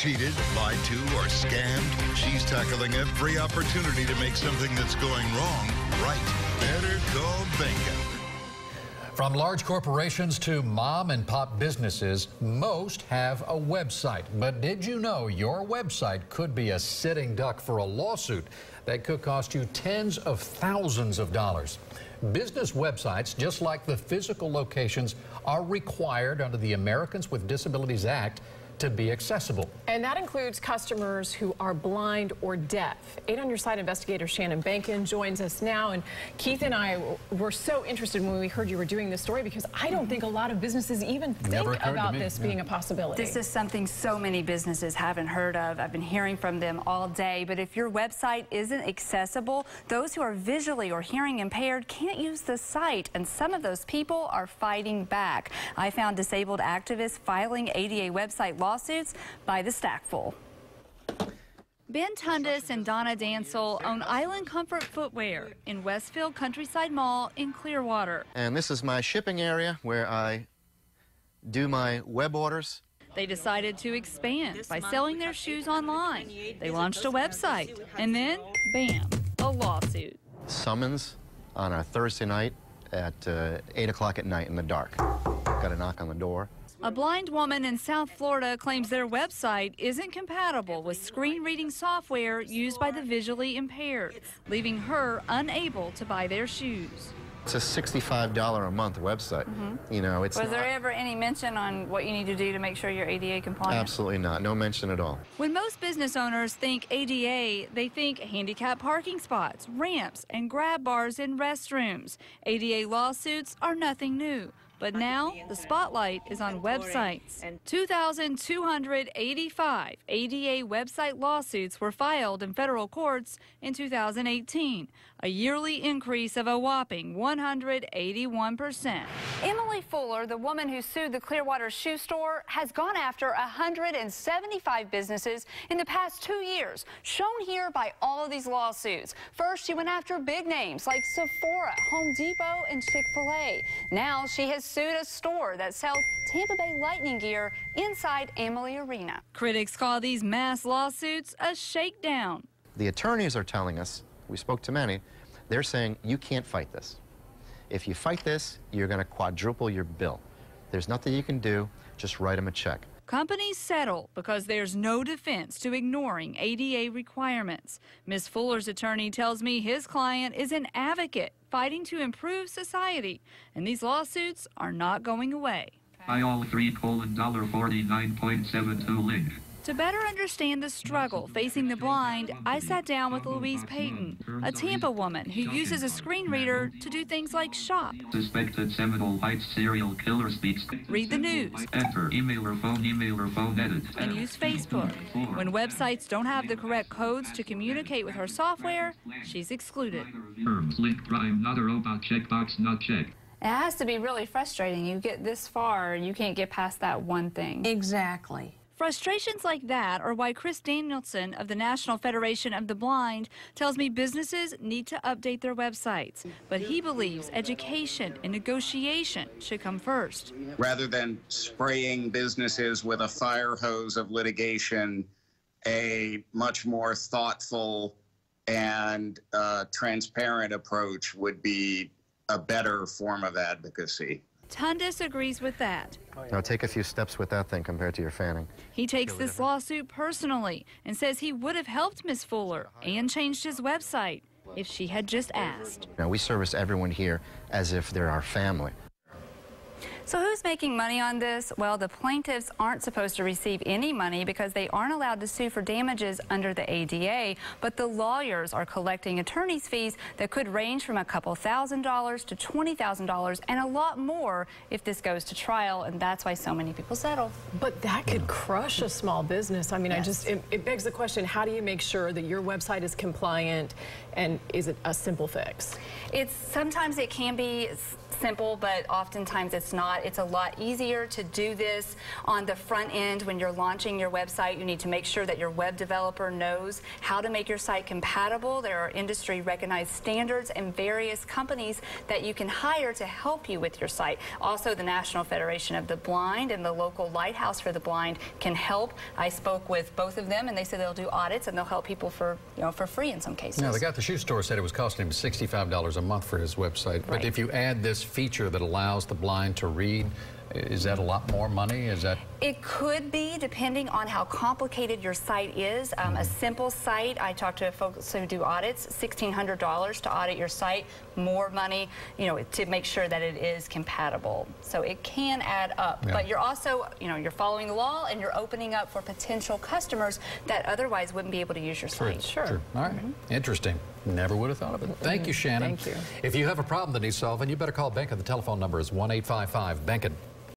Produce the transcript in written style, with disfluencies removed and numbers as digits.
cheated, lied to, or scammed? She's tackling every opportunity to make something that's going wrong right. Better call Bingo. From large corporations to mom and pop businesses, most have a website. But did you know your website could be a sitting duck for a lawsuit that could cost you tens of thousands of dollars? Business websites, just like the physical locations, are required under the Americans with Disabilities Act to be accessible. And that includes customers who are blind or deaf. 8 on Your Side investigator Shannon Bankin joins us now. And Keith and I were so interested when we heard you were doing this story, because I don't think a lot of businesses even think about this being a possibility. This is something so many businesses haven't heard of. I've been hearing from them all day. But if your website isn't accessible, those who are visually or hearing impaired can't use the site. And some of those people are fighting back. I found disabled activists filing ADA website lawsuits by the stackful. Ben Tundis and Donna Dansel own Island Comfort Footwear in Westfield Countryside Mall in Clearwater. And this is my shipping area where I do my web orders. They decided to expand by selling their shoes online. They launched a website, and then, bam, a lawsuit. Summons on a Thursday night at 8 o'clock at night in the dark. Got a knock on the door. A blind woman in South Florida claims their website isn't compatible with screen reading software used by the visually impaired, leaving her unable to buy their shoes. It's a $65 a month website. You know, it's Was there ever any mention on what you need to do to make sure you're ADA compliant? Absolutely not. No mention at all. When most business owners think ADA, they think handicap parking spots, ramps, and grab bars in restrooms. ADA lawsuits are nothing new. But now, the spotlight is on websites. 2,285 ADA website lawsuits were filed in federal courts in 2018, a yearly increase of a whopping 181%. Emily Fuller, the woman who sued the Clearwater shoe store, has gone after 175 businesses in the past 2 years, shown here by all of these lawsuits. First, she went after big names like Sephora, Home Depot, and Chick-fil-A. Now she has sued a store that sells Tampa Bay Lightning gear inside Amalie Arena. Critics call these mass lawsuits a shakedown. The attorneys are telling us, we spoke to many, they're saying you can't fight this. If you fight this, you're going to quadruple your bill. There's nothing you can do, just write them a check. Companies settle because there's no defense to ignoring ADA requirements. Ms. Fuller's attorney tells me his client is an advocate fighting to improve society, and these lawsuits are not going away. $3:49.72 link. To better understand the struggle facing the blind, I sat down with Louise Payton, a Tampa woman who uses a screen reader to do things like shop, Suspected Seminole Heights serial killer speaks. read the news, Enter email or phone edit. and use Facebook. When websites don't have the correct codes to communicate with her software, she's excluded. Terms link prime not a robot checkbox not checked. It has to be really frustrating. You get this far and you can't get past that one thing. Exactly. Frustrations like that are why Chris Danielson of the National Federation of the Blind tells me businesses need to update their websites. But he believes education and negotiation should come first. Rather than spraying businesses with a fire hose of litigation, a much more thoughtful and transparent approach would be a better form of advocacy. Tundis agrees with that. Now take a few steps with that thing compared to your fanning. He takes this lawsuit personally and says he would have helped Ms. Fuller and changed his website if she had just asked. Now we service everyone here as if they're our family. So who's making money on this? Well, the plaintiffs aren't supposed to receive any money because they aren't allowed to sue for damages under the ADA, but the lawyers are collecting attorney's fees that could range from a couple $1,000s to $20,000 and a lot more if this goes to trial, and that's why so many people settle. But that could crush a small business. I mean, Yes. it begs the question, how do you make sure that your website is compliant, and is it a simple fix? Sometimes it can be simple, but oftentimes it's not. It's a lot easier to do this on the front end when you're launching your website. You need to make sure that your web developer knows how to make your site compatible. There are industry recognized standards and various companies that you can hire to help you with your site. Also, the National Federation of the Blind and the local Lighthouse for the Blind can help. I spoke with both of them, and they said they'll do audits and they'll help people for free in some cases. Now, the guy at the shoe store said it was costing him $65 a month for his website. Right. But if you add this feature that allows the blind to read, is that a lot more money? Is that? It could be, depending on how complicated your site is. A simple site, I talked to folks who do audits, $1,600 to audit your site, more money, to make sure that it is compatible. So it can add up. Yeah. But you're also, you're following the law and you're opening up for potential customers that otherwise wouldn't be able to use your site. Sure. All right. Interesting. Never would have thought of it. Thank you, Shannon. Thank you. If you have a problem that needs solving, you better call Benka. The telephone number is 1-855-BENKEN.